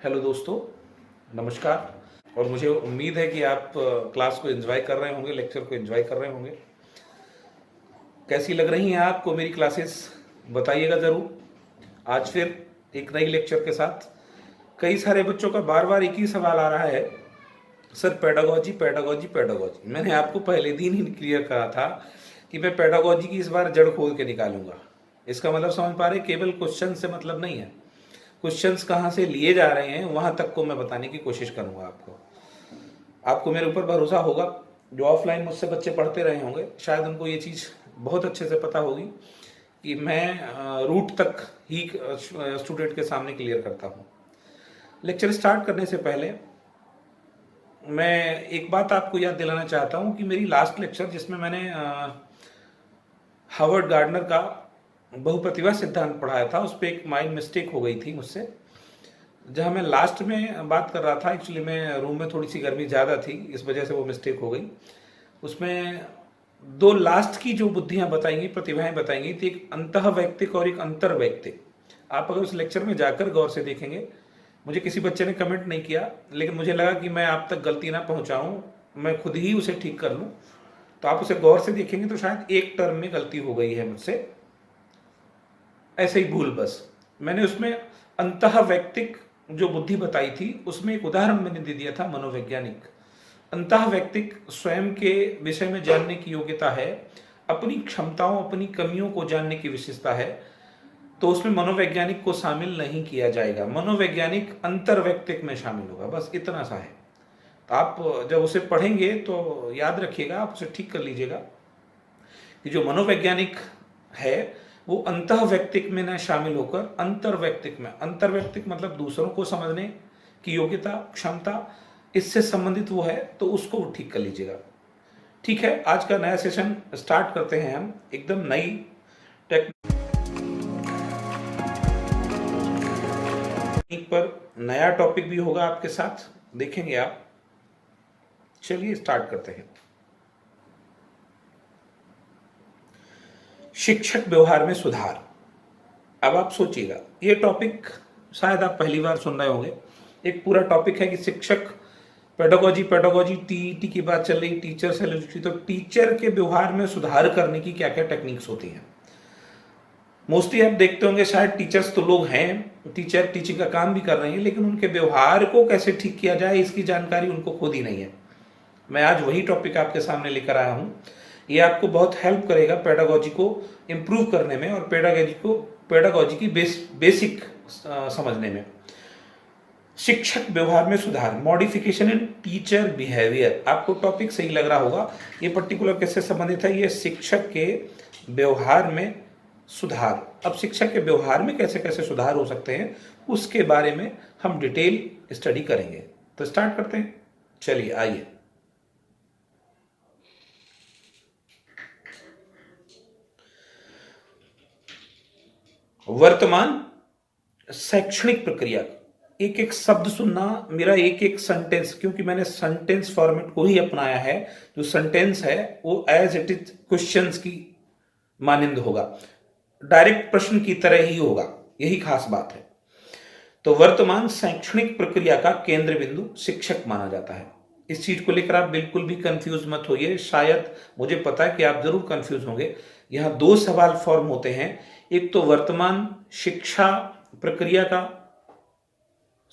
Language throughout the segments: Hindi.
हेलो दोस्तों, नमस्कार। और मुझे उम्मीद है कि आप क्लास को एंजॉय कर रहे होंगे, लेक्चर को एंजॉय कर रहे होंगे। कैसी लग रही हैं आपको मेरी क्लासेस, बताइएगा ज़रूर। आज फिर एक नई लेक्चर के साथ। कई सारे बच्चों का बार बार एक ही सवाल आ रहा है, सर पेडागोजी पेडागोजी पेडागोजी। मैंने आपको पहले दिन ही क्लियर कहा था कि मैं पेडागोजी की इस बार जड़ खोद के निकालूंगा। इसका मतलब समझ पा रहे, केवल क्वेश्चन से मतलब नहीं है, क्वेश्चंस कहाँ से लिए जा रहे हैं वहाँ तक को मैं बताने की कोशिश करूँगा। आपको मेरे ऊपर भरोसा होगा। जो ऑफलाइन मुझसे बच्चे पढ़ते रहे होंगे शायद उनको ये चीज़ बहुत अच्छे से पता होगी कि मैं रूट तक ही स्टूडेंट के सामने क्लियर करता हूँ। लेक्चर स्टार्ट करने से पहले मैं एक बात आपको याद दिलाना चाहता हूँ कि मेरी लास्ट लेक्चर जिसमें मैंने हार्वर्ड गार्डनर का बहुप्रतिभा सिद्धांत पढ़ाया था, उस पर एक माइंड मिस्टेक हो गई थी मुझसे। जहाँ मैं लास्ट में बात कर रहा था, एक्चुअली मैं रूम में थोड़ी सी गर्मी ज़्यादा थी, इस वजह से वो मिस्टेक हो गई। उसमें दो लास्ट की जो बुद्धियाँ बताई गई, प्रतिभाएं बताई गई थी, एक अंतः वैयक्तिक और एक अंतर वैयक्तिक। आप अगर उस लेक्चर में जाकर गौर से देखेंगे, मुझे किसी बच्चे ने कमेंट नहीं किया, लेकिन मुझे लगा कि मैं आप तक गलती ना पहुँचाऊँ, मैं खुद ही उसे ठीक कर लूँ। तो आप उसे गौर से देखेंगे तो शायद एक टर्म में गलती हो गई है मुझसे, ऐसे ही भूल बस। मैंने उसमें अंतः वैयक्तिक जो बुद्धि बताई थी उसमें एक उदाहरण मैंने दे दिया था, मनोवैज्ञानिक। अंतः वैयक्तिक स्वयं के विषय में जानने की योग्यता है, अपनी क्षमताओं अपनी कमियों को जानने की विशेषता है, तो उसमें मनोवैज्ञानिक को शामिल नहीं किया जाएगा। मनोवैज्ञानिक अंतर्वैयक्तिक में शामिल होगा, बस इतना सा है। तो आप जब उसे पढ़ेंगे तो याद रखिएगा, आप उसे ठीक कर लीजिएगा कि जो मनोवैज्ञानिक है वो अंतः वैयक्तिक में न शामिल होकर अंतर्वैयक्तिक में, अंतर्वैयक्तिक मतलब दूसरों को समझने की योग्यता क्षमता, इससे संबंधित वो है, तो उसको ठीक कर लीजिएगा। ठीक है, आज का नया सेशन स्टार्ट करते हैं हम। एकदम नई टेक्निक पर नया टॉपिक भी होगा आपके साथ, देखेंगे आप। चलिए स्टार्ट करते हैं। शिक्षक व्यवहार में सुधार। अब आप सोचिएगा, ये टॉपिक शायद आप पहली बार सुन रहे होंगे। एक पूरा टॉपिक है कि शिक्षक पेडागोजी पेडागोजी टीईटी की बात चल रही, टीचर से रिलेटेड। तो टीचर के व्यवहार में सुधार करने की क्या क्या टेक्निक्स होती हैं। मोस्टली आप देखते होंगे शायद टीचर्स तो लोग हैं, टीचर टीचिंग का काम भी कर रहे हैं, लेकिन उनके व्यवहार को कैसे ठीक किया जाए इसकी जानकारी उनको खुद ही नहीं है। मैं आज वही टॉपिक आपके सामने लेकर आया हूँ। ये आपको बहुत हेल्प करेगा पेडागोजी को इम्प्रूव करने में और पेडागोजी की बेसिक समझने में। शिक्षक व्यवहार में सुधार, मॉडिफिकेशन इन टीचर बिहेवियर। आपको टॉपिक सही लग रहा होगा, ये पर्टिकुलर किससे संबंधित है, ये शिक्षक के व्यवहार में सुधार। अब शिक्षक के व्यवहार में कैसे कैसे सुधार हो सकते हैं उसके बारे में हम डिटेल स्टडी करेंगे। तो स्टार्ट करते हैं, चलिए आइए। वर्तमान शैक्षणिक प्रक्रिया, एक एक शब्द सुनना, मेरा एक एक सेंटेंस, क्योंकि मैंने सेंटेंस फॉर्मेट को ही अपनाया है। जो सेंटेंस है वो एज इट इज क्वेश्चंस की मानिंद होगा, डायरेक्ट प्रश्न की तरह ही होगा, यही खास बात है। तो वर्तमान शैक्षणिक प्रक्रिया का केंद्र बिंदु शिक्षक माना जाता है। इस चीज को लेकर आप बिल्कुल भी कंफ्यूज मत होइए, शायद मुझे पता है कि आप जरूर कंफ्यूज होंगे। यहां दो सवाल फॉर्म होते हैं, एक तो वर्तमान शिक्षा प्रक्रिया का,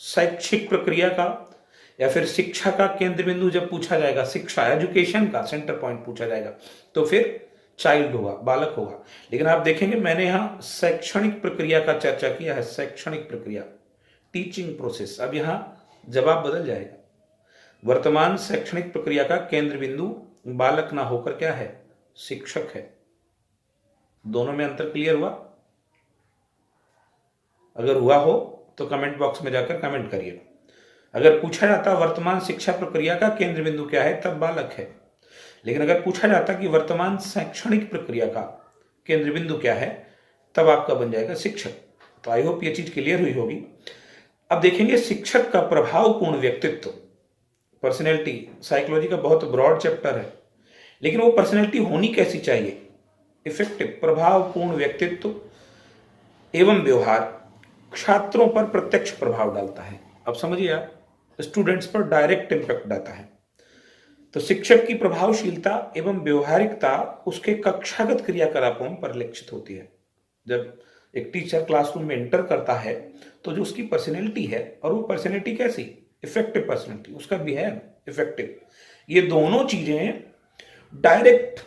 शैक्षिक प्रक्रिया का, या फिर शिक्षा का केंद्र बिंदु जब पूछा जाएगा, शिक्षा एजुकेशन का सेंटर पॉइंट पूछा जाएगा, तो फिर चाइल्ड होगा, बालक होगा। लेकिन आप देखेंगे मैंने यहां शैक्षणिक प्रक्रिया का चर्चा किया है, शैक्षणिक प्रक्रिया, टीचिंग प्रोसेस। अब यहां जवाब बदल जाएगा। वर्तमान शैक्षणिक प्रक्रिया का केंद्र बिंदु बालक ना होकर क्या है, शिक्षक है। दोनों में अंतर क्लियर हुआ? अगर हुआ हो तो कमेंट बॉक्स में जाकर कमेंट करिए। अगर पूछा जाता वर्तमान शिक्षा प्रक्रिया का केंद्र बिंदु क्या है, तब बालक है। लेकिन अगर पूछा जाता कि वर्तमान शैक्षणिक प्रक्रिया का केंद्र बिंदु क्या है, तब आपका बन जाएगा शिक्षक। तो आई होप ये चीज क्लियर हुई होगी। अब देखेंगे शिक्षक का प्रभावपूर्ण व्यक्तित्व। पर्सनैलिटी साइकोलॉजी का बहुत ब्रॉड चैप्टर है, लेकिन वो पर्सनैलिटी होनी कैसी चाहिए, इफेक्टिव, प्रभावपूर्ण व्यक्तित्व एवं व्यवहार छात्रों पर प्रत्यक्ष प्रभाव डालता है। अब समझिए आप, स्टूडेंट्स पर डायरेक्ट इम्पैक्ट आता है। तो शिक्षक की प्रभावशीलता एवं व्यवहारिकता उसके कक्षागत क्रियाकलापों में परिलक्षित होती है। जब एक टीचर क्लासरूम में एंटर करता है तो जो उसकी पर्सनैलिटी है, और वो पर्सनैलिटी कैसी, इफेक्टिव पर्सनैलिटी, उसका बिहेव इफेक्टिव, ये दोनों चीजें डायरेक्ट,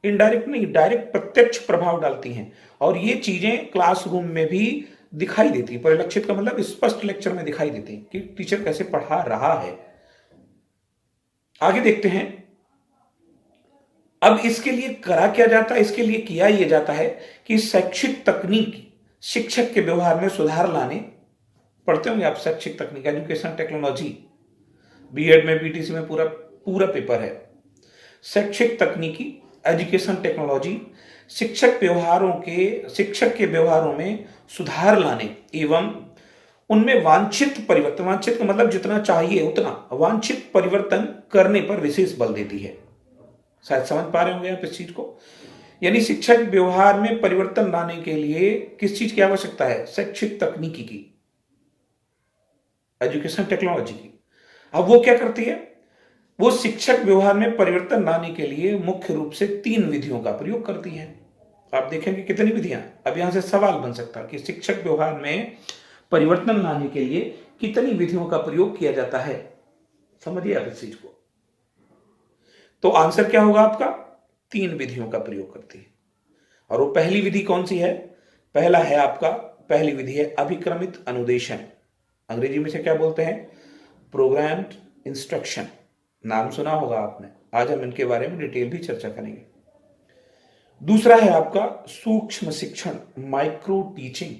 इनडायरेक्ट नहीं, डायरेक्ट प्रत्यक्ष प्रभाव डालती हैं। और ये चीजें क्लासरूम में भी दिखाई देती है। परिलक्षित का मतलब स्पष्ट लेक्चर में दिखाई देती है कि टीचर कैसे पढ़ा रहा है। आगे देखते हैं। अब इसके लिए करा क्या जाता है, इसके लिए किया यह जाता है कि शैक्षिक तकनीक शिक्षक के व्यवहार में सुधार लाने, पढ़ते होंगे आप शैक्षिक तकनीक, एजुकेशन टेक्नोलॉजी, बीएड में बीटीसी में पूरा पूरा पेपर है। शैक्षिक तकनीकी, एजुकेशन टेक्नोलॉजी शिक्षक के व्यवहारों में सुधार लाने एवं उनमें वांछित परिवर्तन, वांछित का मतलब जितना चाहिए उतना, वांछित परिवर्तन करने पर विशेष बल देती है। शायद समझ पा रहे होंगे आप इस चीज को। यानी शिक्षक व्यवहार में परिवर्तन लाने के लिए किस चीज की आवश्यकता है, शैक्षिक तकनीकी की, एजुकेशन टेक्नोलॉजी की। अब वो क्या करती है, वो शिक्षक व्यवहार में परिवर्तन लाने के लिए मुख्य रूप से 3 विधियों का प्रयोग करती है। आप देखेंगे कितनी विधियां। अब यहां से सवाल बन सकता है कि शिक्षक व्यवहार में परिवर्तन लाने के लिए कितनी विधियों का प्रयोग किया जाता है। समझिए आप इस चीज को। तो आंसर क्या होगा आपका, 3 विधियों का प्रयोग करती है। और वो पहली विधि कौन सी है, पहला है आपका, पहली विधि है अभिक्रमित अनुदेशन। अंग्रेजी में से क्या बोलते हैं, प्रोग्राम्ड इंस्ट्रक्शन। नाम सुना होगा आपने। आज हम इनके बारे में डिटेल भी चर्चा करेंगे। दूसरा है आपका सूक्ष्म शिक्षण, माइक्रो टीचिंग।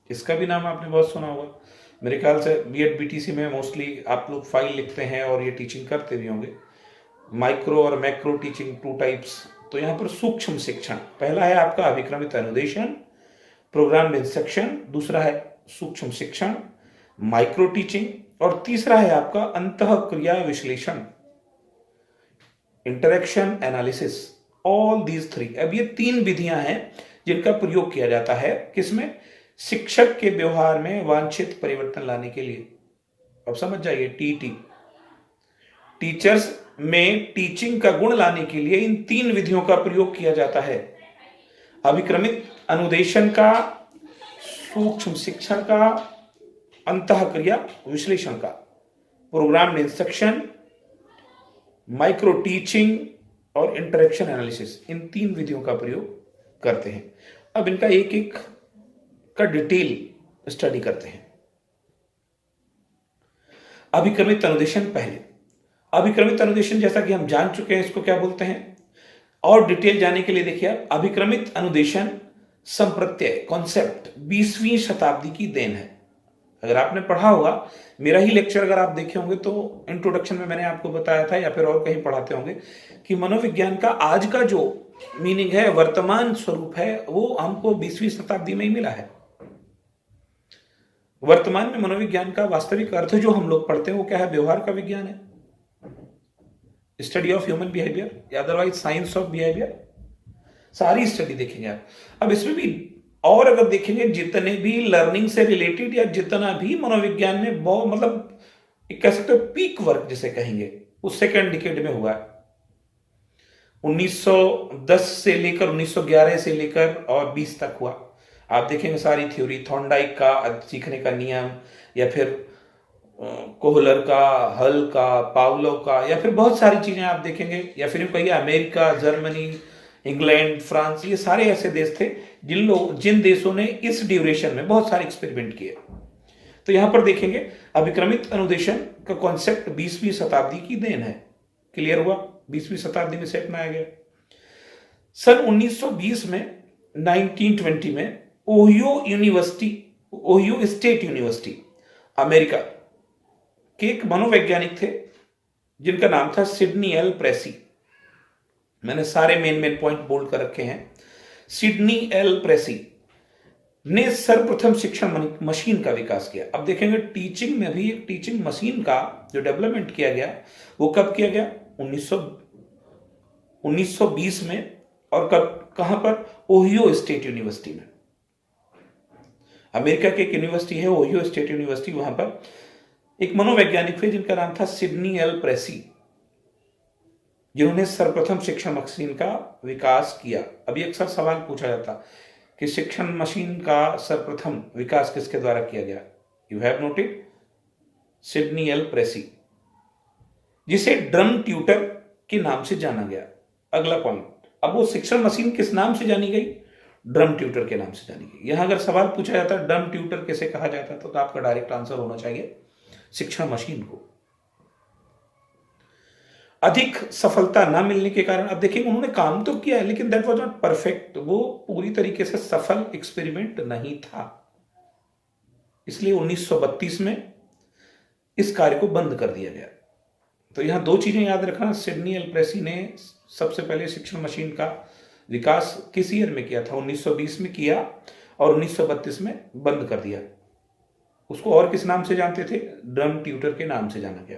इसका भी नाम आपने बहुत सुना होगा। मेरे ख्याल से बीएड बीटीसी में मोस्टली आप लोग फाइल लिखते हैं और ये टीचिंग करते भी होंगे। माइक्रो और मैक्रो टीचिंग 2 टाइप्स। तो यहां पर सूक्ष्म शिक्षण, पहला है आपका अभिक्रमित अनुदेशन, प्रोग्राम इंस्ट्रक्शन, दूसरा है सूक्ष्म शिक्षण, माइक्रो टीचिंग, और तीसरा है आपका अंतःक्रिया विश्लेषण, इंटरेक्शन एनालिसिस। All these 3। अब ये 3 विधियां हैं जिनका प्रयोग किया जाता है किसमें, शिक्षक के व्यवहार में वांछित परिवर्तन लाने के लिए। अब समझ जाइए, टीटी, टीचर्स में टीचिंग का गुण लाने के लिए इन 3 विधियों का प्रयोग किया जाता है। अभिक्रमित अनुदेशन का, सूक्ष्म शिक्षण का, अंतःक्रिया विश्लेषण का, प्रोग्राम्ड इंस्ट्रक्शन, माइक्रो टीचिंग और इंटरेक्शन एनालिसिस। इन 3 विधियों का प्रयोग करते हैं। अब इनका एक एक का डिटेल स्टडी करते हैं। अभिक्रमित अनुदेशन पहले। अभिक्रमित अनुदेशन जैसा कि हम जान चुके हैं इसको क्या बोलते हैं, और डिटेल जानने के लिए देखिए आप, अभिक्रमित अनुदेशन संप्रत्यय कॉन्सेप्ट 20वीं शताब्दी की देन है। अगर आपने पढ़ा होगा, मेरा ही लेक्चर अगर आप देखे होंगे तो इंट्रोडक्शन में मैंने आपको बताया था, या फिर और कहीं पढ़ाते होंगे, कि मनोविज्ञान का आज का जो मीनिंग है, वर्तमान स्वरूप है, वो हमको 20वीं शताब्दी में ही मिला है। वर्तमान में मनोविज्ञान का वास्तविक अर्थ जो हम लोग पढ़ते हैं वो क्या है, व्यवहार का विज्ञान है, स्टडी ऑफ ह्यूमन बिहेवियर, या अदरवाइज साइंस ऑफ बिहेवियर। सारी स्टडी देखेंगे आप। अब इसमें भी और अगर देखेंगे, जितने भी लर्निंग से रिलेटेड या जितना भी मनोविज्ञान में बहुत, मतलब कह सकते हो पीक वर्क जिसे कहेंगे, उस सेकेंड डिकेड में हुआ है। 1910 से लेकर 1911 से लेकर और 20 तक हुआ। आप देखेंगे सारी थ्योरी, थॉर्नडाइक का सीखने का नियम, या फिर कोहलर का, हल का, पावलोव का, या फिर बहुत सारी चीजें आप देखेंगे, या फिर कहिए अमेरिका, जर्मनी, इंग्लैंड, फ्रांस, ये सारे ऐसे देश थे जिन देशों ने इस ड्यूरेशन में बहुत सारे एक्सपेरिमेंट किए। तो यहां पर देखेंगे अभिक्रमित अनुदेशन का कॉन्सेप्ट 20वीं शताब्दी की देन है। क्लियर हुआ, 20वीं शताब्दी में से अपनाया गया। सन 1920 में, 1920 में ओहियो स्टेट यूनिवर्सिटी अमेरिका के एक मनोवैज्ञानिक थे जिनका नाम था सिडनी एल प्रेसी। मैंने सारे मेन पॉइंट बोल्ड कर रखे हैं। सिडनी एल प्रेसी ने सर्वप्रथम शिक्षण मशीन का विकास किया। अब देखेंगे टीचिंग में भी एक टीचिंग मशीन का जो डेवलपमेंट किया गया वो कब किया गया, 1920 में, और कब, कहां पर, ओहियो स्टेट यूनिवर्सिटी में। अमेरिका की एक यूनिवर्सिटी है, ओहियो स्टेट यूनिवर्सिटी, वहां पर एक मनोवैज्ञानिक थे जिनका नाम था सिडनी एल प्रेसी, जिन्होंने सर्वप्रथम शिक्षण मशीन का विकास किया। अभी अक्सर सवाल पूछा जाता कि शिक्षण मशीन का सर्वप्रथम विकास किसके द्वारा किया गया? You have noted Sidney L Pressey, जिसे ड्रम ट्यूटर के नाम से जाना गया। अगला पॉइंट, अब वो शिक्षण मशीन किस नाम से जानी गई? ड्रम ट्यूटर के नाम से जानी गई। यहां अगर सवाल पूछा जाता ड्रम ट्यूटर कैसे कहा जाता तो आपका डायरेक्ट आंसर होना चाहिए शिक्षण मशीन को। अधिक सफलता ना मिलने के कारण, अब देखिए उन्होंने काम तो किया है लेकिन दैट वाज नॉट परफेक्ट, वो पूरी तरीके से सफल एक्सपेरिमेंट नहीं था, इसलिए 1932 में इस कार्य को बंद कर दिया गया। तो यहां दो चीजें याद रखना, सिडनी एल प्रेसी ने सबसे पहले शिक्षण मशीन का विकास किस ईयर में किया था? 1920 में किया और 1932 में बंद कर दिया। उसको और किस नाम से जानते थे? ड्रम ट्यूटर के नाम से जाना गया।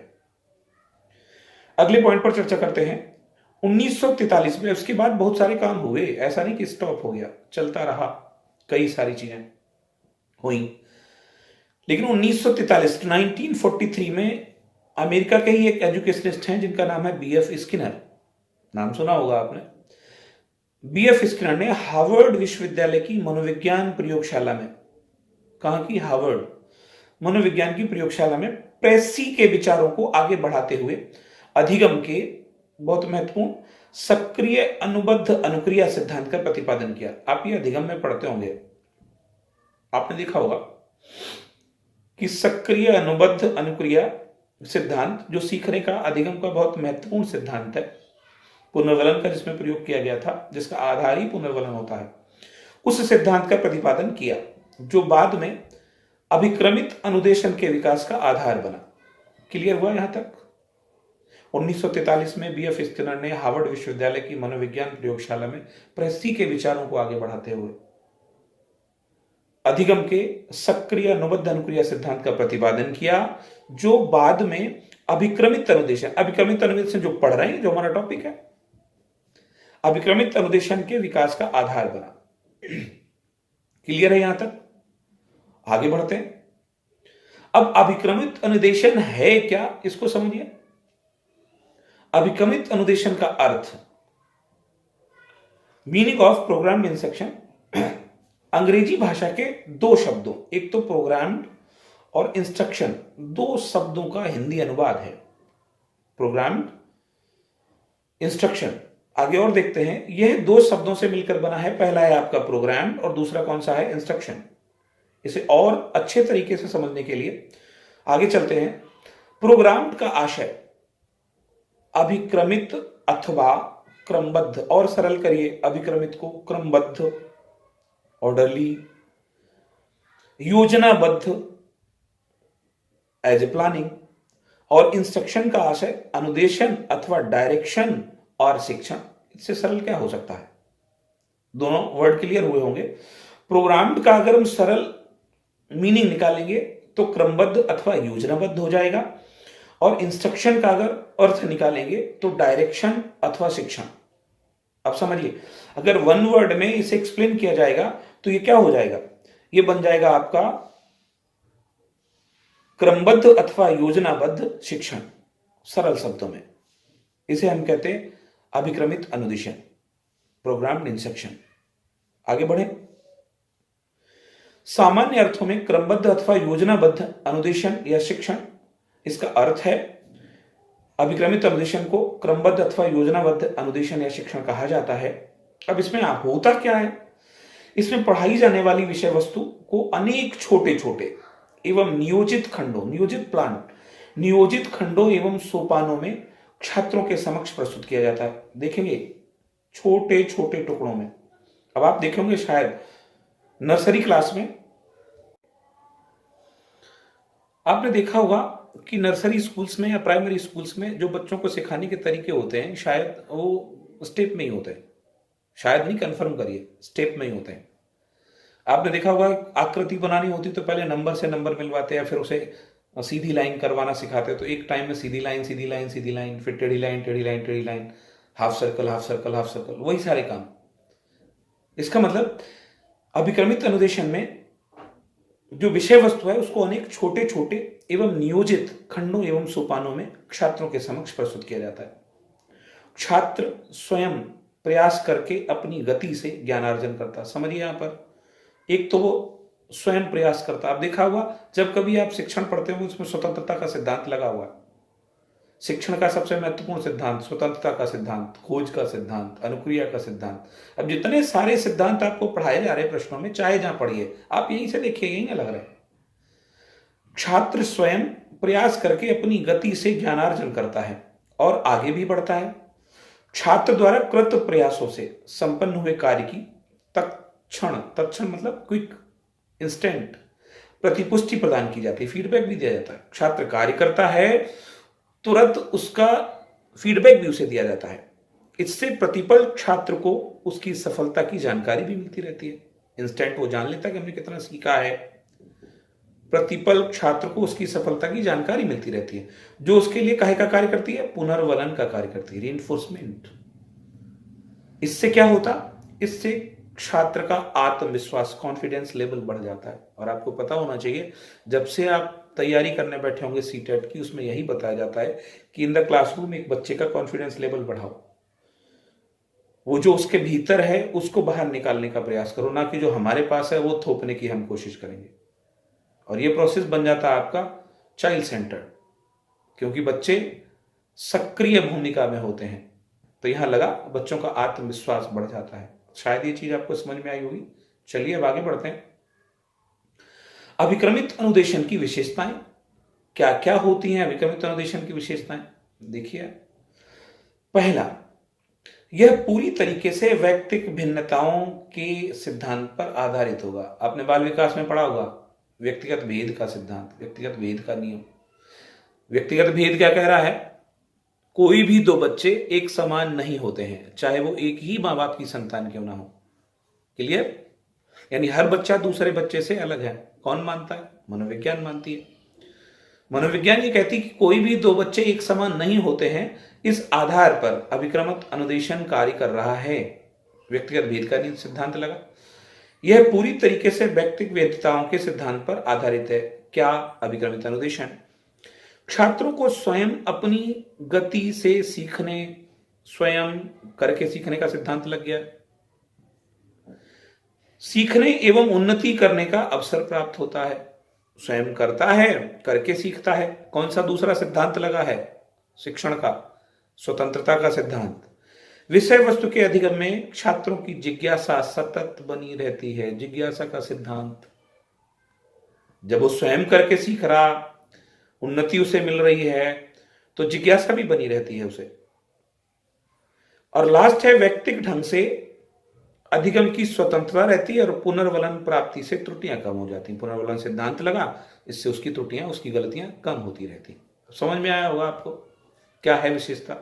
अगले पॉइंट पर चर्चा करते हैं। 1943 में, उसके बाद बहुत सारे काम हुए, ऐसा नहीं कि स्टॉप हो गया, चलता रहा, कई सारी चीजें हुई, लेकिन 1943 में अमेरिका के ही एक एजुकेशनिस्ट हैं जिनका नाम है बीएफ स्किनर, नाम सुना होगा आपने। बीएफ स्किनर ने हार्वर्ड विश्वविद्यालय की मनोविज्ञान प्रयोगशाला में, कहां की? हार्वर्ड मनोविज्ञान की प्रयोगशाला में प्रेसी के विचारों को आगे बढ़ाते हुए अधिगम के बहुत महत्वपूर्ण सक्रिय अनुबद्ध अनुक्रिया सिद्धांत का प्रतिपादन किया। आप ये अधिगम में पढ़ते होंगे, आपने देखा होगा कि सक्रिय अनुबद्ध अनुक्रिया सिद्धांत जो सीखने का, अधिगम का बहुत महत्वपूर्ण सिद्धांत है, पुनर्वलन का जिसमें प्रयोग किया गया था, जिसका आधार ही पुनर्वलन होता है, उस सिद्धांत का प्रतिपादन किया जो बाद में अभिक्रमित अनुदेशन के विकास का आधार बना। क्लियर हुआ यहां तक? 1943 में बीएफ स्किनर ने हार्वर्ड विश्वविद्यालय की मनोविज्ञान प्रयोगशाला में प्रेसी के विचारों को आगे बढ़ाते हुए अधिगम के सक्रिय अनुबद्ध अनुक्रिया सिद्धांत का प्रतिपादन किया जो बाद में अभिक्रमित अनुदेशन, अभिक्रमित अनुदेशन जो पढ़ रहे हैं, जो हमारा टॉपिक है, अभिक्रमित अनुदेशन के विकास का आधार बना। क्लियर है यहां तक? आगे बढ़ते हैं। अब अभिक्रमित अनुदेशन है क्या, इसको समझिए। अभिक्रमित अनुदेशन का अर्थ, मीनिंग ऑफ प्रोग्राम्ड इंस्ट्रक्शन, अंग्रेजी भाषा के दो शब्दों, एक तो प्रोग्राम्ड और इंस्ट्रक्शन, दो शब्दों का हिंदी अनुवाद है प्रोग्राम्ड, इंस्ट्रक्शन। आगे और देखते हैं, यह दो शब्दों से मिलकर बना है, पहला है आपका प्रोग्राम्ड और दूसरा कौन सा है? इंस्ट्रक्शन। इसे और अच्छे तरीके से समझने के लिए आगे चलते हैं। प्रोग्राम्ड का आशय अभिक्रमित अथवा क्रमबद्ध, और सरल करिए अभिक्रमित को, क्रमबद्ध, ऑर्डरली, योजनाबद्ध, एज ए प्लानिंग, और इंस्ट्रक्शन का आशय अनुदेशन अथवा डायरेक्शन और शिक्षण। इससे सरल क्या हो सकता है? दोनों वर्ड क्लियर हुए होंगे। प्रोग्राम्ड का अगर हम सरल मीनिंग निकालेंगे तो क्रमबद्ध अथवा योजनाबद्ध हो जाएगा, और इंस्ट्रक्शन का अगर अर्थ निकालेंगे तो डायरेक्शन अथवा शिक्षण। अब समझिए, अगर वन वर्ड में इसे एक्सप्लेन किया जाएगा तो ये क्या हो जाएगा? ये बन जाएगा आपका क्रमबद्ध अथवा योजनाबद्ध शिक्षण, सरल शब्दों में। इसे हम कहते हैं अभिक्रमित अनुदेशन, प्रोग्राम्ड इंस्ट्रक्शन। आगे बढ़े। सामान्य अर्थों में क्रमबद्ध अथवा योजनाबद्ध अनुदेशन या शिक्षण, इसका अर्थ है अभिक्रमित अनुदेशन को क्रमबद्ध अथवा योजनाबद्ध अनुदेशन या शिक्षण कहा जाता है। अब इसमें होता क्या है? इसमें पढ़ाई जाने वाली विषय वस्तु को अनेक छोटे छोटे एवं नियोजित खंडों, नियोजित प्लान, नियोजित खंडों एवं सोपानों में छात्रों के समक्ष प्रस्तुत किया जाता है। देखेंगे छोटे छोटे टुकड़ों में। अब आप देखेंगे शायद नर्सरी क्लास में आपने देखा होगा कि नर्सरी स्कूल्स में या प्राइमरी स्कूल्स में जो बच्चों को सिखाने के तरीके होते हैं, शायद वो स्टेप में ही होते हैं, शायद नहीं, कंफर्म करिए, स्टेप में ही होते हैं। आपने देखा होगा आकृति बनानी होती तो पहले नंबर से नंबर मिलवाते या फिर उसे सीधी लाइन करवाना सिखाते, तो एक टाइम में सीधी लाइन सीधी लाइन सीधी लाइन, फिर टेढ़ी लाइन टेढ़ी लाइन टेढ़ी line, half circle half circle half circle, वही सारे काम। इसका मतलब अभिक्रमित अनुदेशन में जो विषय वस्तु है उसको अनेक छोटे छोटे एवं नियोजित खंडों एवं सोपानों में छात्रों के समक्ष प्रस्तुत किया जाता है। छात्र स्वयं प्रयास करके अपनी गति से ज्ञानार्जन करता है। समझिए यहां पर एक तो वो स्वयं प्रयास करता है। आप देखा होगा जब कभी आप शिक्षण पढ़ते हो उसमें स्वतंत्रता का सिद्धांत लगा हुआ है। शिक्षण का सबसे महत्वपूर्ण सिद्धांत स्वतंत्रता का सिद्धांत, खोज का सिद्धांत, अनुक्रिया का सिद्धांत। अब जितने सारे सिद्धांत आपको पढ़ाए जा रहे हैं प्रश्नों में, चाहे जहां पढ़िए, आप यहीं से देखिए, यहीं लग रहा है। छात्र स्वयं प्रयास करके अपनी गति से ज्ञानार्जन करता है और आगे भी बढ़ता है। छात्र द्वारा कृत प्रयासों से संपन्न हुए कार्य की तत्क्षण मतलब क्विक, इंस्टेंट प्रतिपुष्टि प्रदान की जाती है, फीडबैक भी दिया जाता है। छात्र कार्य करता है, तुरंत उसका फीडबैक भी उसे दिया जाता है। इससे प्रतिपल छात्र को उसकी सफलता की जानकारी भी मिलती रहती है। इंस्टेंट वो जान लेता है कि हमने कितना सीखा है। प्रतिपल छात्र को उसकी सफलता की जानकारी मिलती रहती है, जो उसके लिए काहे का कार्य करती है, पुनर्वलन का कार्य करती है, रीइंफोर्समेंट। इससे क्या होता, इससे छात्र का आत्मविश्वास, कॉन्फिडेंस लेवल बढ़ जाता है। और आपको पता होना चाहिए, जब से आप तैयारी करने बैठे होंगे सीटेट की, उसमें यही बताया जाता है कि इन द क्लासरूम एक बच्चे का कॉन्फिडेंस लेवल बढ़ाओ। वो जो उसके भीतर है उसको बाहर निकालने का प्रयास करो, ना कि जो हमारे पास है वो थोपने की हम कोशिश करेंगे। और ये प्रोसेस बन जाता है आपका चाइल्ड सेंटर्ड, क्योंकि बच्चे सक्रिय भूमिका में होते हैं। तो यहां लगा बच्चों का आत्मविश्वास बढ़ जाता है। शायद ये चीज आपको समझ में आई होगी। चलिए अब आगे बढ़ते हैं। अभिक्रमित अनुदेशन की विशेषताएं क्या क्या होती हैं? अभिक्रमित अनुदेशन की विशेषताएं देखिए। पहला, यह पूरी तरीके से व्यक्तिगत भिन्नताओं के सिद्धांत पर आधारित होगा। आपने बाल विकास में पढ़ा होगा व्यक्तिगत भेद का सिद्धांत, व्यक्तिगत भेद का नियम। व्यक्तिगत भेद क्या कह रहा है? कोई भी दो बच्चे एक समान नहीं होते हैं, चाहे वो एक ही मां बाप की संतान क्यों ना हो। क्लियर? यानी हर बच्चा दूसरे बच्चे से अलग है। कौन मानता है? मनोविज्ञान मानती है। मनोविज्ञान ये कहती है कि कोई भी दो बच्चे एक समान नहीं होते हैं। इस आधार पर अभिक्रमित अनुदेशन कार्य कर रहा है। व्यक्तिगत भेद का सिद्धांत लगा। यह पूरी तरीके से व्यक्तिगत भेदताओं के सिद्धांत पर आधारित है। क्या? अभिक्रमित अनुदेशन छात्रों को स्वयं अपनी गति से सीखने, स्वयं करके सीखने का सिद्धांत लग गया। सीखने एवं उन्नति करने का अवसर प्राप्त होता है। स्वयं करता है, करके सीखता है। कौन सा दूसरा सिद्धांत लगा है शिक्षण का? स्वतंत्रता का सिद्धांत। विषय वस्तु के अधिगम में छात्रों की जिज्ञासा सतत बनी रहती है। जिज्ञासा का सिद्धांत। जब वो स्वयं करके सीख रहा, उन्नति उसे मिल रही है, तो जिज्ञासा भी बनी रहती है उसे। और लास्ट है, व्यक्तिगत ढंग से अधिगम की स्वतंत्रता रहती है और पुनर्वलन प्राप्ति से त्रुटियां कम हो जाती हैं। पुनर्वलन सिद्धांत लगा, इससे उसकी त्रुटियां, उसकी गलतियां कम होती रहती। समझ में आया होगा आपको क्या है विशेषता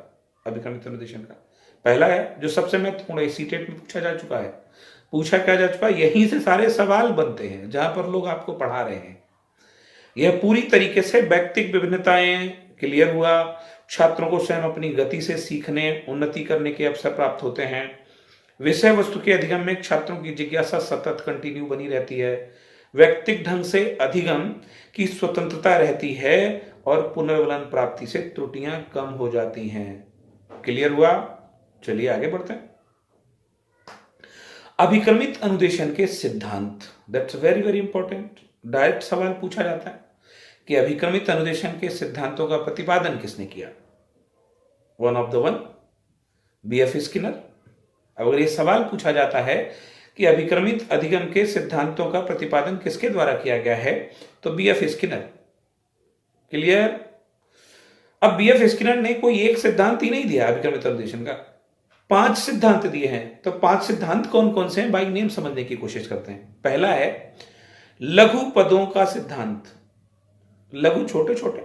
अभिक्रमित अनुदेशन का? पहला है जो सबसे महत्वपूर्ण है, सीटेट में पूछा जा चुका है। पूछा क्या जा चुका है? यहीं से सारे सवाल बनते हैं जहां पर लोग आपको पढ़ा रहे हैं। यह पूरी तरीके से व्यक्तिगत विभिन्नताएं क्लियर हुआ। छात्रों को स्वयं अपनी गति से सीखने, उन्नति करने के अवसर प्राप्त होते हैं। विषय वस्तु के अधिगम में छात्रों की जिज्ञासा सतत कंटिन्यू बनी रहती है। व्यक्तिगत ढंग से अधिगम की स्वतंत्रता रहती है और पुनर्वलन प्राप्ति से त्रुटियां कम हो जाती हैं। क्लियर हुआ? चलिए आगे बढ़ते हैं। अभिक्रमित अनुदेशन के सिद्धांत, that's very very important. Direct सवाल पूछा जाता है कि अभिक्रमित अनुदेशन के सिद्धांतों का प्रतिपादन किसने किया? One of the one, BF Skinner. अगर ये सवाल पूछा जाता है कि अभिक्रमित अधिगम के सिद्धांतों का प्रतिपादन किसके द्वारा किया गया है, तो बीएफ स्किनर। क्लियर? अब बीएफ स्किनर ने कोई एक सिद्धांत ही नहीं दिया अभिक्रमित अनुदेशन का, 5 सिद्धांत दिए हैं। तो 5 सिद्धांत कौन कौन से हैं बाई नेम समझने की कोशिश करते हैं। पहला है लघु पदों का सिद्धांत। लघु छोटे छोटे,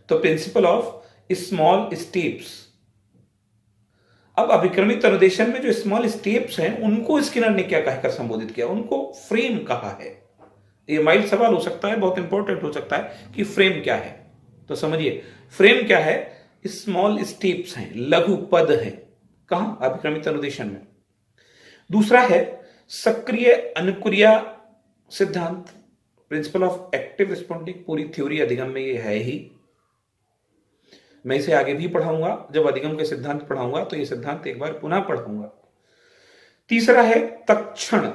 तो प्रिंसिपल ऑफ स्मॉल स्टेप्स। अब अभिक्रमित अनुदेशन में जो स्मॉल स्टेप्स हैं उनको स्किनर ने क्या कहकर संबोधित किया? उनको फ्रेम कहा है। ये माइल्ड सवाल हो सकता है, बहुत इंपॉर्टेंट हो सकता है कि फ्रेम क्या है। तो समझिए फ्रेम क्या है? स्मॉल स्टेप्स हैं, लघु पद हैं। कहां? अभिक्रमित अनुदेशन में। दूसरा है सक्रिय अनुक्रिया सिद्धांत। प्रिंसिपल ऑफ एक्टिव रिस्पॉन्डिंग पूरी थ्योरी अधिगम में ये है ही। मैं इसे आगे भी पढ़ाऊंगा, जब अधिगम के सिद्धांत पढ़ाऊंगा तो ये सिद्धांत एक बार पुनः पढ़ाऊंगा। तीसरा है तत्क्षण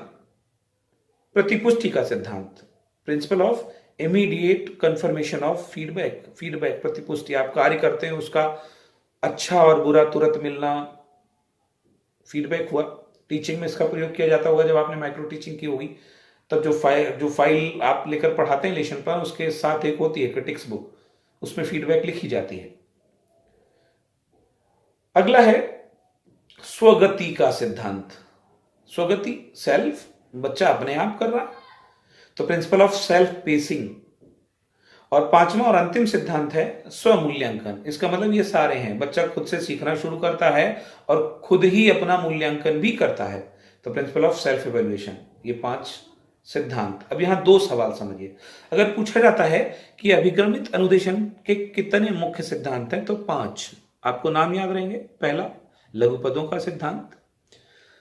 प्रतिपुष्टि का सिद्धांत, principle of immediate confirmation of feedback. Feedback प्रतिपुष्टि, आप कार्य करते हैं उसका अच्छा और बुरा तुरंत मिलना, फीडबैक हुआ। टीचिंग में इसका प्रयोग किया जाता होगा, जब आपने माइक्रो टीचिंग की होगी तब जो फाइल आप लेकर पढ़ाते हैं लेशन पर, उसके साथ एक होती है क्रिटिक्स बुक, उसमें फीडबैक लिखी जाती है। अगला है स्वगति का सिद्धांत। स्वगति सेल्फ, बच्चा अपने आप कर रहा, तो प्रिंसिपल ऑफ सेल्फ पेसिंग। और पांचवा और अंतिम सिद्धांत है स्वमूल्यांकन। इसका मतलब ये सारे हैं, बच्चा खुद से सीखना शुरू करता है और खुद ही अपना मूल्यांकन भी करता है, तो प्रिंसिपल ऑफ सेल्फ इवैल्यूएशन। ये 5 सिद्धांत। अब यहां 2 सवाल समझिए। अगर पूछा जाता है कि अभिक्रमित अनुदेशन के कितने मुख्य सिद्धांत हैं, तो 5 आपको नाम याद रहेंगे। पहला लघुपदों का सिद्धांत,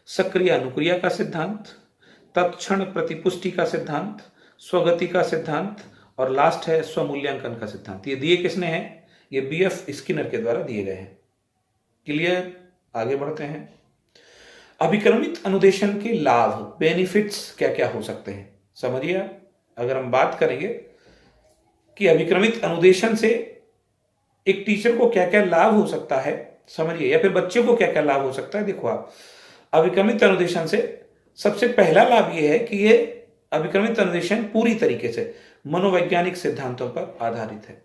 सक्रिय अनुक्रिया का सिद्धांत, तत्क्षण प्रतिपुष्टि का सिद्धांत, स्वगति का सिद्धांत, और लास्ट है स्वमूल्यांकन का सिद्धांत। ये दिए किसने हैं? ये बीएफ स्किनर के द्वारा दिए गए हैं। क्लियर? आगे बढ़ते हैं। अभिक्रमित अनुदेशन के लाभ, बेनिफिट्स क्या क्या हो सकते हैं, समझिए। अगर हम बात करेंगे कि अभिक्रमित अनुदेशन से एक टीचर को क्या क्या लाभ हो सकता है, समझिए, या फिर बच्चे को क्या क्या लाभ हो सकता है। देखो आप, अभिक्रमित अनुदेशन से सबसे पहला लाभ यह है कि ये अभिक्रमित अनुदेशन पूरी तरीके से मनोवैज्ञानिक सिद्धांतों पर आधारित है।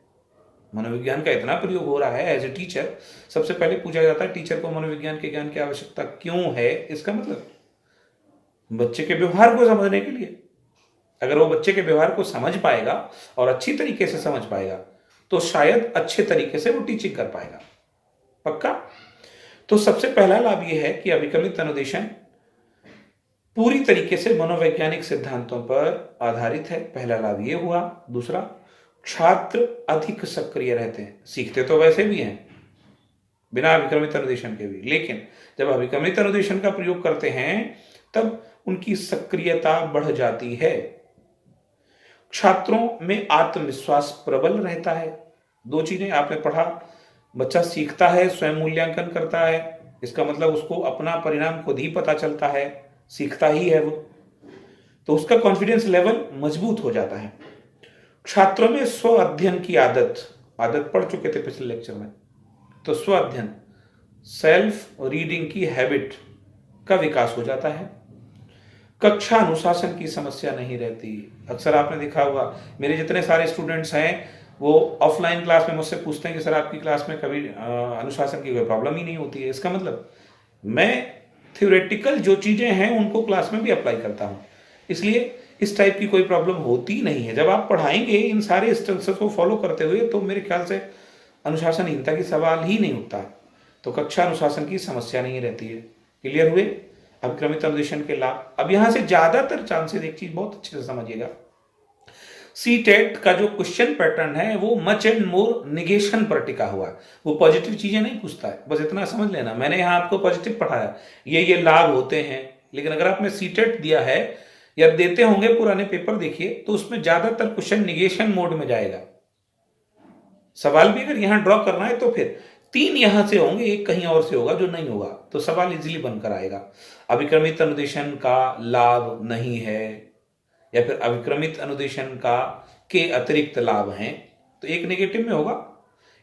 मनोविज्ञान का इतना प्रयोग हो रहा है एज ए टीचर। सबसे पहले पूछा जाता है टीचर को मनोविज्ञान के ज्ञान की आवश्यकता क्यों है? इसका मतलब बच्चे के व्यवहार को समझने के लिए। अगर वो बच्चे के व्यवहार को समझ पाएगा और अच्छी तरीके से समझ पाएगा तो शायद अच्छे तरीके से वो टीचिंग कर पाएगा। पक्का? तो सबसे पहला लाभ ये है कि अभिक्रमित अनुदेशन पूरी तरीके से मनोवैज्ञानिक सिद्धांतों पर आधारित है। पहला लाभ ये हुआ। दूसरा, छात्र अधिक सक्रिय रहते हैं। सीखते तो वैसे भी हैं बिना अभिक्रमित अनुदेशन के भी, लेकिन जब अभिक्रमित अनुदेशन का प्रयोग करते हैं तब उनकी सक्रियता बढ़ जाती है। छात्रों में आत्मविश्वास प्रबल रहता है। 2 चीजें आपने पढ़ा, बच्चा सीखता है, स्वयं मूल्यांकन करता है, इसका मतलब उसको अपना परिणाम खुद ही पता चलता है, सीखता ही है वो, तो उसका कॉन्फिडेंस लेवल मजबूत हो जाता है। छात्रों में स्व अध्ययन की आदत पढ़ चुके थे पिछले लेक्चर में, तो स्व अध्ययन, सेल्फ रीडिंग की हैबिट का विकास हो जाता है। कक्षा अनुशासन की समस्या नहीं रहती। अक्सर आपने देखा होगा, मेरे जितने सारे स्टूडेंट्स हैं वो ऑफलाइन क्लास में मुझसे पूछते हैं कि सर आपकी क्लास में कभी अनुशासन की कोई प्रॉब्लम ही नहीं होती है। इसका मतलब मैं थ्योरेटिकल जो चीजें हैं उनको क्लास में भी अप्लाई करता हूं, इसलिए इस टाइप की कोई प्रॉब्लम होती नहीं है। जब आप पढ़ाएंगे इन सारे स्ट्रक्चर्स को फॉलो करते हुए तो मेरे ख्याल से अनुशासनहीनता की सवाल ही नहीं उठता, तो कक्षा अनुशासन की समस्या नहीं रहती है। क्लियर हुए अभिक्रमित अनुदेशन के लाभ? अब यहां से ज्यादातर चांसेस, एक चीज बहुत अच्छे से समझिएगा, सीटेट का जो क्वेश्चन पैटर्न है वो मच एंड मोर निगेशन पर टिका हुआ है। वो पॉजिटिव चीजें नहीं पूछता है, बस इतना समझ लेना। मैंने यहां आपको पॉजिटिव पढ़ाया, ये लाभ होते हैं, लेकिन अगर आपने सीटेट दिया है या देते होंगे पुराने पेपर देखिए, तो उसमें ज्यादातर क्वेश्चन निगेशन मोड में जाएगा। सवाल भी अगर यहां ड्रॉ करना है तो फिर 3 यहां से होंगे, 1 कहीं और से होगा जो नहीं होगा, तो सवाल इजीली बनकर आएगा। अभिक्रमित अनुदेशन का लाभ नहीं है या फिर अभिक्रमित अनुदेशन का के अतिरिक्त लाभ हैं, तो एक नेगेटिव में होगा।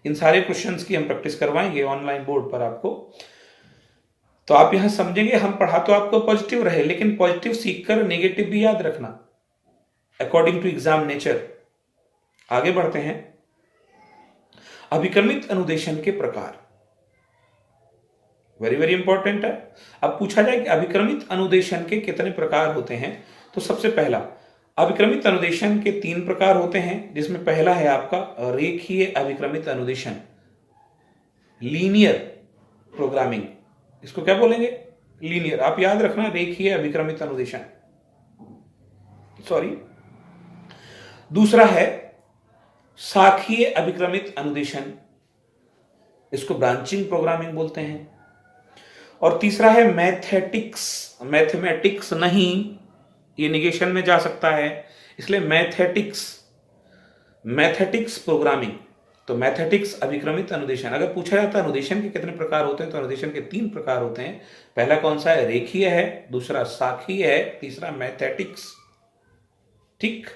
इन सारे क्वेश्चंस की हम प्रैक्टिस करवाएंगे ऑनलाइन बोर्ड पर आपको, तो आप यहां समझेंगे। हम पढ़ा तो आपको पॉजिटिव रहे, लेकिन पॉजिटिव सीखकर नेगेटिव भी याद रखना अकॉर्डिंग टू एग्जाम नेचर। आगे बढ़ते हैं। अभिक्रमित अनुदेशन के प्रकार वेरी वेरी इंपॉर्टेंट है। अब पूछा जाए कि अभिक्रमित अनुदेशन के कितने प्रकार होते हैं, तो सबसे पहला, अभिक्रमित अनुदेशन के 3 प्रकार होते हैं, जिसमें पहला है आपका रेखीय अभिक्रमित अनुदेशन, लीनियर प्रोग्रामिंग। इसको क्या बोलेंगे? लीनियर। आप याद रखना, रेखीय अभिक्रमित अनुदेशन, सॉरी। दूसरा है शाखीय अभिक्रमित अनुदेशन, इसको ब्रांचिंग प्रोग्रामिंग बोलते हैं। और तीसरा है मैथमेटिक्स नहीं, ये निगेशन में जा सकता है, इसलिए मैथेटिक्स प्रोग्रामिंग। तो मैथेटिक्स अभिक्रमित अनुदेशन। अगर पूछा जाता है अनुदेशन के कितने प्रकार होते हैं, तो अनुदेशन के 3 प्रकार होते हैं। पहला कौन सा है? रेखीय है, दूसरा साखीय है, तीसरा मैथेटिक्स। ठीक,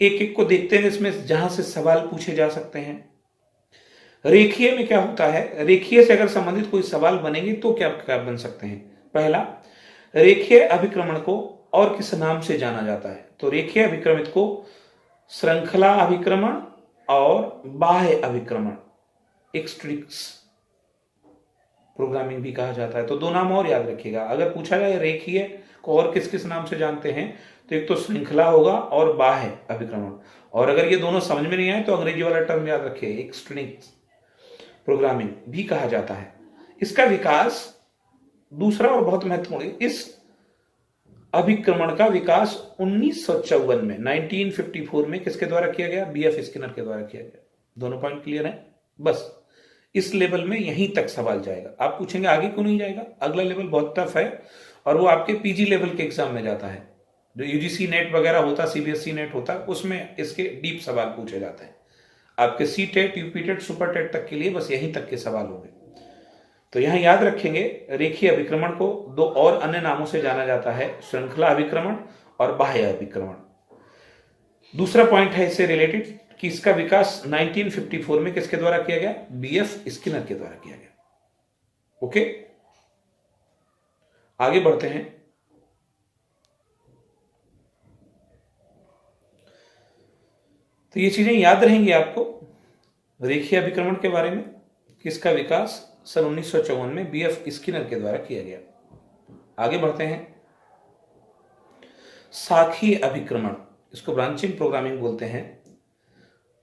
एक एक को देखते हैं इसमें जहां से सवाल पूछे जा सकते हैं। रेखीय में क्या होता है? रेखीय से अगर संबंधित कोई सवाल बनेंगे तो क्या क्या बन सकते हैं? पहला, रेखीय अभिक्रमण को और किस नाम से जाना जाता है? तो रेखीय अभिक्रमित को श्रृंखला अभिक्रमण और बाह्य अभिक्रमण, एक्सट्रिक्स प्रोग्रामिंग भी कहा जाता है। तो 2 नाम और याद रखिएगा। अगर पूछा जाए रेखीय को और किस किस नाम से जानते हैं, तो एक तो श्रृंखला होगा और बाह्य अभिक्रमण। और अगर ये दोनों समझ में नहीं आए तो अंग्रेजी वाला टर्म याद रखिए, एक्सट्रिक्स प्रोग्रामिंग भी कहा जाता है। इसका विकास, दूसरा और बहुत महत्वपूर्ण, इस अभिक्रमण का विकास 1954 में 1954 में किसके द्वारा किया गया? बीएफ स्किनर के द्वारा किया गया। दोनों पॉइंट क्लियर है? बस इस लेवल में यहीं तक सवाल जाएगा। आप पूछेंगे आगे क्यों नहीं जाएगा? अगला लेवल बहुत टफ है और वो आपके पीजी लेवल के एग्जाम में जाता है। जो यूजीसी नेट वगैरह होता, सीबीएसई नेट होता, उसमें इसके डीप सवाल पूछे जाते हैं। आपके C TET, UP TET, super TET तक के लिए बस यहीं तक के सवाल होंगे। तो यहां याद रखेंगे, रेखीय अभिक्रमण को 2 और अन्य नामों से जाना जाता है, श्रृंखला अभिक्रमण और बाह्य अभिक्रमण। दूसरा पॉइंट है इससे रिलेटेड कि इसका विकास 1954 में किसके द्वारा किया गया? बीएफ स्किनर के द्वारा किया गया। ओके, आगे बढ़ते हैं। तो ये चीजें याद रहेंगी आपको रेखीय अभिक्रमण के बारे में, किसका विकास सन 1954 में बीएफ स्किनर के द्वारा किया गया। आगे बढ़ते हैं। साखी अभिक्रमण, इसको ब्रांचिंग प्रोग्रामिंग बोलते हैं।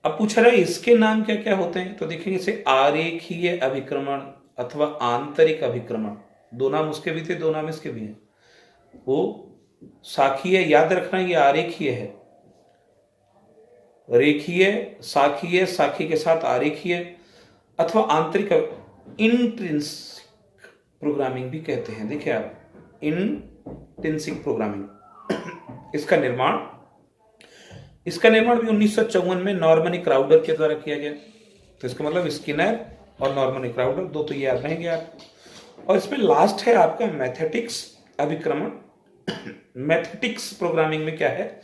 अब पूछा रहा है इसके नाम क्या क्या होते हैं, तो देखेंगे इसे आरेखीय अभिक्रमण अथवा आंतरिक अभिक्रमण, 2 नाम उसके भी थे, 2 नाम इसके भी हैं। वो साखीय याद रखना, ये आरेखीय है। रेखीय, साखीय, साखी के साथ आरेखीय अथवा आंतरिक, इंट्रिंसिक प्रोग्रामिंग भी कहते हैं। देखिए आप, इंट्रिंसिक प्रोग्रामिंग, इसका निर्माण भी 1954 में नॉर्मन क्राउडर के द्वारा किया गया। तो इसका मतलब स्किनर और नॉर्मन क्राउडर, 2 तो याद रहेंगे आप। और इसमें लास्ट है आपका मैथेटिक्स अभिक्रमण। मैथेटिक्स प्रोग्रामिंग में क्या है?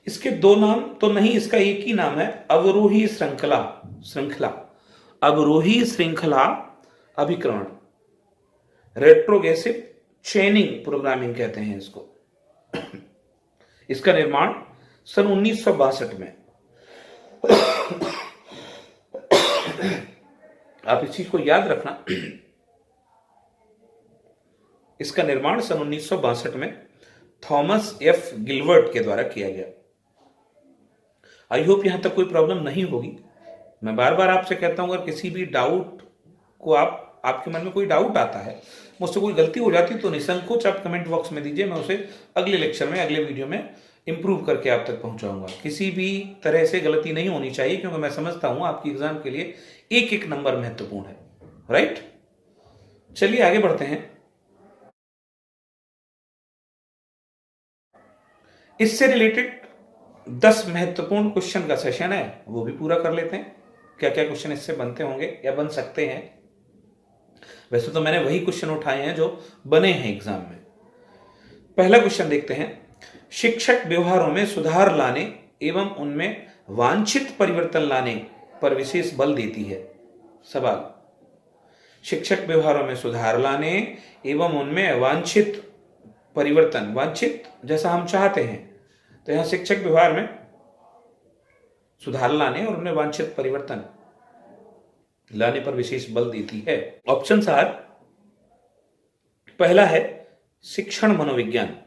इसके 2 नाम तो नहीं, इसका एक ही नाम है, अवरोही श्रृंखला अवरोही श्रृंखला अभिक्रमण, रेट्रोग्रेसिव चेनिंग प्रोग्रामिंग कहते हैं इसको। इसका निर्माण सन 1962 में। आप इस चीज को याद रखना, इसका निर्माण सन 1962 में थॉमस एफ गिलवर्ट के द्वारा किया गया। आई होप यहां तक कोई प्रॉब्लम नहीं होगी। मैं बार बार आपसे कहता हूं, अगर किसी भी डाउट को आपके मन में कोई डाउट आता है, मुझसे कोई गलती हो जाती है, तो निसंकोच आप कमेंट बॉक्स में दीजिए। मैं उसे अगले लेक्चर में, अगले वीडियो में इंप्रूव करके आप तक पहुंचाऊंगा। किसी भी तरह से गलती नहीं होनी चाहिए, क्योंकि मैं समझता हूं आपकी एग्जाम के लिए एक एक नंबर महत्वपूर्ण है। राइट, चलिए आगे बढ़ते हैं। इससे रिलेटेड 10 महत्वपूर्ण क्वेश्चन का सेशन है, वो भी पूरा कर लेते हैं। क्या क्या क्वेश्चन इससे बनते होंगे या बन सकते हैं। वैसे तो मैंने वही क्वेश्चन उठाए हैं जो बने हैं एग्जाम में। पहला क्वेश्चन देखते हैं। शिक्षक व्यवहारों में सुधार लाने एवं उनमें वांछित परिवर्तन लाने पर विशेष बल देती है। सवाल, शिक्षक व्यवहारों में सुधार लाने एवं उनमें वांछित परिवर्तन, वांछित जैसा हम चाहते हैं, तो यहां शिक्षक व्यवहार में सुधार लाने और उनमें वांछित परिवर्तन लाने पर विशेष बल देती है। ऑप्शंस आर, पहला है शिक्षण मनोविज्ञान,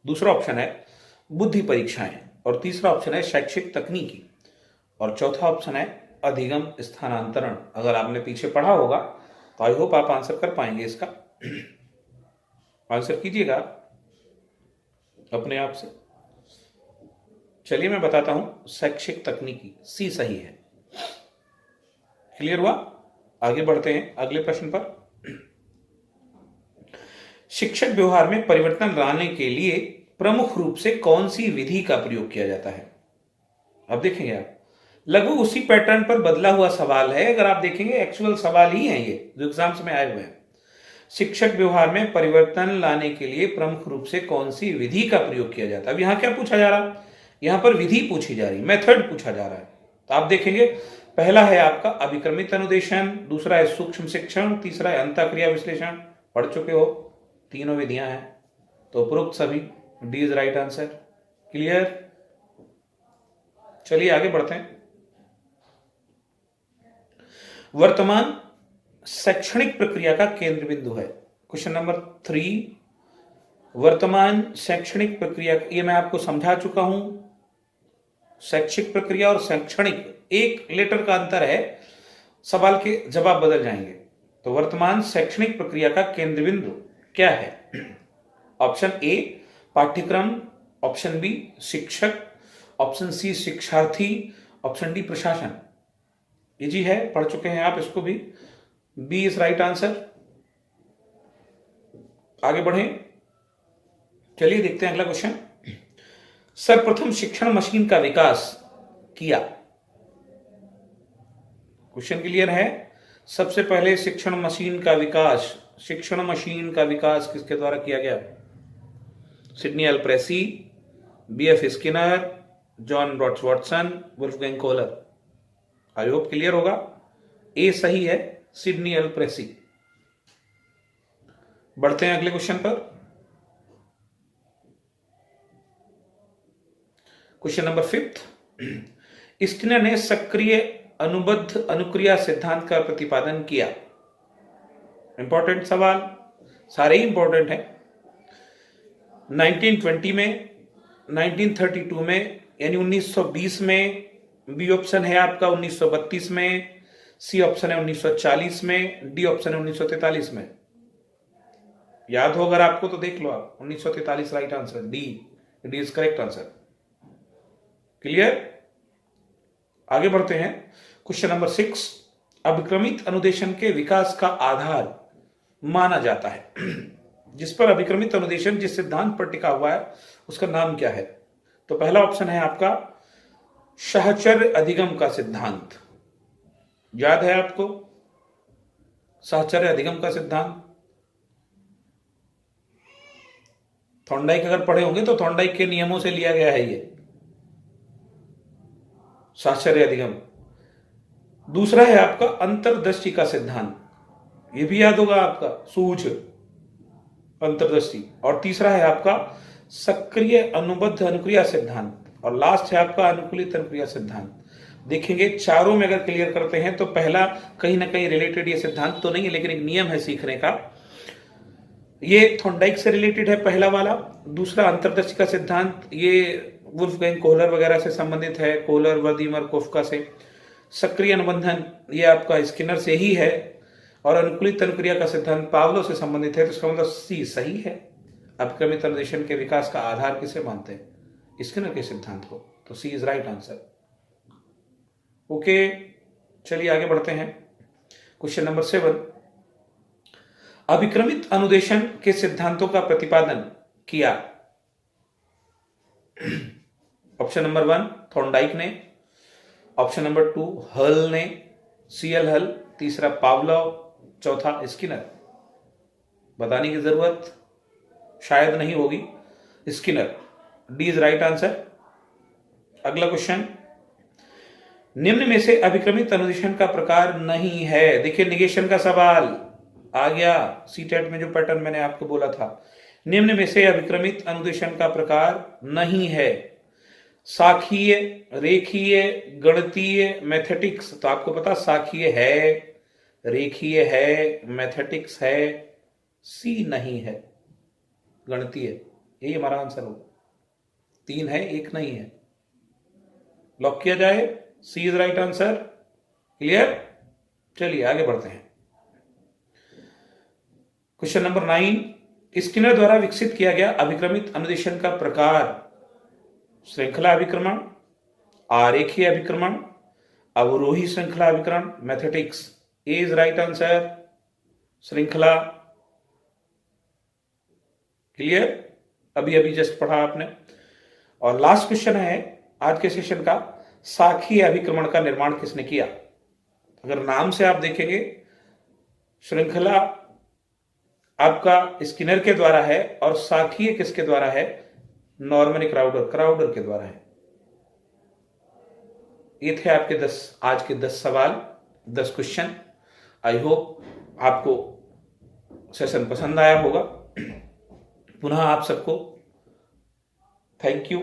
दूसरा ऑप्शन है बुद्धि परीक्षाएं, और तीसरा ऑप्शन है शैक्षिक तकनीकी, और चौथा ऑप्शन है अधिगम स्थानांतरण। अगर आपने पीछे पढ़ा होगा तो आई होप आप आंसर कर पाएंगे इसका। आंसर कीजिएगा अपने आप से। चलिए मैं बताता हूं, शैक्षिक तकनीकी, सी सही है। क्लियर हुआ? आगे बढ़ते हैं अगले प्रश्न पर। शिक्षक व्यवहार में परिवर्तन लाने के लिए प्रमुख रूप से कौन सी विधि का प्रयोग किया जाता है? अब देखेंगे आप, लगभग उसी पैटर्न पर बदला हुआ सवाल है। अगर आप देखेंगे एक्चुअल सवाल ही है ये जो एग्जाम्स में आए हुए हैं। शिक्षक व्यवहार में परिवर्तन लाने के लिए प्रमुख रूप से कौन सी विधि का प्रयोग किया जाता है? अब यहां क्या पूछा जा रहा है? यहां पर विधि पूछी जा रही, मेथड पूछा जा रहा है। तो आप देखेंगे, पहला है आपका अभिक्रमित अनुदेशन, दूसरा है सूक्ष्म शिक्षण, तीसरा है अंतःक्रिया विश्लेषण। पढ़ चुके हो, तीनों विधियां हैं। तो उपरोक्त सभी, D is right answer. Clear? चलिए आगे बढ़ते हैं। वर्तमान शैक्षणिक प्रक्रिया का केंद्र बिंदु है। क्वेश्चन नंबर 3, वर्तमान शैक्षणिक प्रक्रिया, ये मैं आपको समझा चुका हूं। शैक्षिक प्रक्रिया और शैक्षणिक एक लेटर का अंतर है, सवाल के जवाब बदल जाएंगे। तो वर्तमान शैक्षणिक प्रक्रिया का केंद्र बिंदु क्या है? ऑप्शन ए पाठ्यक्रम, ऑप्शन बी शिक्षक, ऑप्शन सी शिक्षार्थी, ऑप्शन डी प्रशासन। इजी है, पढ़ चुके हैं आप इसको भी। B is right answer. आगे बढ़ें, चलिए देखते हैं अगला क्वेश्चन। सर्वप्रथम शिक्षण मशीन का विकास किया। क्वेश्चन क्लियर है? सबसे पहले शिक्षण मशीन का विकास किसके द्वारा किया गया? Sidney L Pressey, B F Skinner, John रॉट्स Watson, Wolfgang Kohler. I hope clear होगा। ए सही है, सिडनी एल प्रेसी। बढ़ते हैं अगले क्वेश्चन पर। क्वेश्चन नंबर 5, स्किनर ने सक्रिय अनुबद्ध अनुक्रिया सिद्धांत का प्रतिपादन किया। इंपॉर्टेंट सवाल, सारे ही इंपॉर्टेंट है। 1920 में, 1932 में, यानी 1920 में, बी ऑप्शन है आपका 1932 में, सी ऑप्शन है 1940 में, डी ऑप्शन है 1943 में। याद हो अगर आपको तो देख लो आप, 1943 right answer, D is correct answer. Clear? आगे बढ़ते हैं। क्वेश्चन नंबर 6, अभिक्रमित अनुदेशन के विकास का आधार माना जाता है। जिस पर अभिक्रमित अनुदेशन जिस सिद्धांत पर टिका हुआ है उसका नाम क्या है? तो पहला ऑप्शन है आपका साहचर्य अधिगम का सिद्धांत। याद है आपको साहचर्य अधिगम का सिद्धांत? थॉर्नडाइक अगर पढ़े होंगे तो थॉर्नडाइक के नियमों से लिया गया है ये साहचर्य अधिगम। दूसरा है आपका अंतर्दृष्टि का सिद्धांत, ये भी याद होगा आपका, सूझ अंतर्दृष्टि। और तीसरा है आपका सक्रिय अनुबद्ध अनुक्रिया सिद्धांत, और लास्ट है आपका अनुकूलित अनुक्रिया सिद्धांत। देखेंगे चारों में अगर क्लियर करते हैं तो पहला कहीं ना कहीं रिलेटेड ये सिद्धांत तो नहीं है, लेकिन एक नियम है सीखने का। ये थॉर्नडाइक से रिलेटेड है पहला वाला। दूसरा अंतर्दृष्टि का सिद्धांत, ये वुल्फगैंग कोहलर वगैरह से संबंधित है, कोहलर, वर्दीमर, कोफका से। सक्रिय अनुबंधन ये आपका स्किनर से ही है, और अनुकूलित अनुक्रिया का सिद्धांत पावलो से संबंधित है। तो इसका मतलब सी सही है। अभिक्रमित अनुदेशन के विकास का आधार किसे मानते हैं? स्किनर के सिद्धांत को। तो सी इज राइट आंसर। ओके, चलिए आगे बढ़ते हैं। क्वेश्चन नंबर 7, अभिक्रमित अनुदेशन के सिद्धांतों का प्रतिपादन किया। ऑप्शन नंबर 1 थॉर्नडाइक ने, ऑप्शन नंबर 2 हल ने, सीएल हल, तीसरा पावलोव, चौथा स्किनर। बताने की जरूरत शायद नहीं होगी, Skinner. D is right answer. अगला क्वेश्चन, निम्न में से अभिक्रमित अनुदेशन का प्रकार नहीं है। देखिए निगेशन का सवाल आ गया सीटेट में, जो पैटर्न मैंने आपको बोला था। निम्न में से अभिक्रमित अनुदेशन का प्रकार नहीं है। साखीय, रेखीय, गणितीय, मैथेटिक्स। तो आपको पता साखीय है, रेखीय है, मैथेटिक्स है, सी नहीं है गणितीय। यही हमारा आंसर होगा। 3 है, 1 नहीं है। लॉक किया जाए, सी इज राइट आंसर। क्लियर? चलिए आगे बढ़ते हैं। क्वेश्चन नंबर 9, स्किनर द्वारा विकसित किया गया अभिक्रमित अनुदेशन का प्रकार श्रृंखला अभिक्रमण, आरेखीय अभिक्रमण, अवरोही श्रृंखला अभिक्रमण, मैथेटिक्स। ए इज राइट आंसर, श्रृंखला। क्लियर? अभी अभी जस्ट पढ़ा आपने। और लास्ट क्वेश्चन है आज के सेशन का, साखी अभिक्रमण का निर्माण किसने किया? अगर नाम से आप देखेंगे, श्रृंखला आपका स्किनर के द्वारा है और साखी किसके द्वारा है? नॉर्मन क्राउडर के द्वारा है। ये थे आपके आज के 10 सवाल, 10 क्वेश्चन। आई होप आपको सेशन पसंद आया होगा। पुनः आप सबको थैंक यू।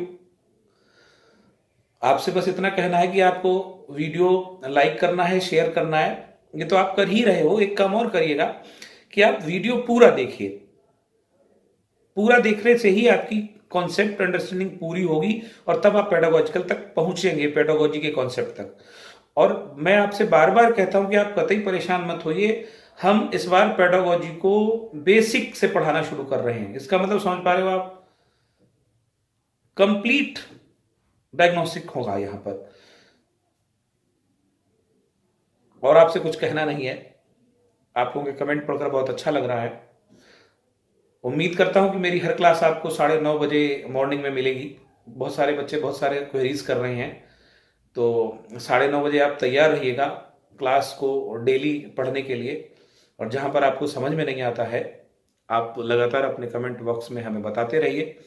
आपसे बस इतना कहना है कि आपको वीडियो लाइक करना है, शेयर करना है। ये तो आप कर ही रहे हो, एक काम और करिएगा कि आप वीडियो पूरा देखिए। पूरा देखने से ही आपकी कॉन्सेप्ट अंडरस्टैंडिंग पूरी होगी और तब आप पेडागोजिकल तक पहुंचेंगे, पेडागोजी के कॉन्सेप्ट तक। और मैं आपसे बार बार कहता हूं कि आप कतई परेशान मत होइए। हम इस बार पेडागोजी को बेसिक से पढ़ाना शुरू कर रहे हैं। इसका मतलब समझ पा रहे हो आप? कंप्लीट डायग्नोस्टिक होगा यहां पर। और आपसे कुछ कहना नहीं है। आप लोगों के कमेंट पढ़कर बहुत अच्छा लग रहा है। उम्मीद करता हूं कि मेरी हर क्लास आपको 9:30 बजे मॉर्निंग में मिलेगी। बहुत सारे बच्चे बहुत सारे क्वेरीज कर रहे हैं, तो 9:30 बजे आप तैयार रहिएगा क्लास को डेली पढ़ने के लिए। और जहां पर आपको समझ में नहीं आता है, आप लगातार अपने कमेंट बॉक्स में हमें बताते रहिए।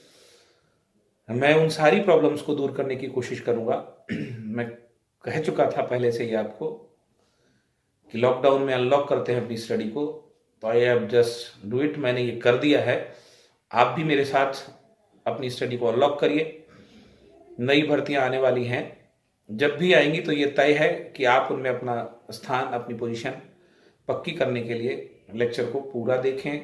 मैं उन सारी प्रॉब्लम्स को दूर करने की कोशिश करूंगा। मैं कह चुका था पहले से ही आपको कि लॉकडाउन में अनलॉक करते हैं अपनी स्टडी को, तो I have just do it. मैंने ये कर दिया है। आप भी मेरे साथ अपनी स्टडी को अनलॉक करिए। नई भर्तियां आने वाली हैं, जब भी आएंगी तो ये तय है कि आप उनमें अपना स्थान, अपनी पोजीशन पक्की करने के लिए लेक्चर को पूरा देखें,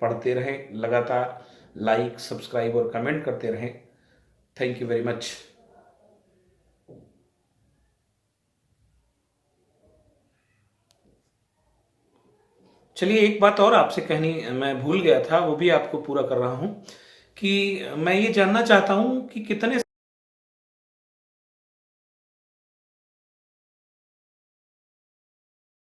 पढ़ते रहें, लगातार लाइक, सब्सक्राइब और कमेंट करते रहें। Thank you very much. चलिए, एक बात और आपसे कहनी मैं भूल गया था, वो भी आपको पूरा कर रहा हूं कि मैं ये जानना चाहता हूं कि कितने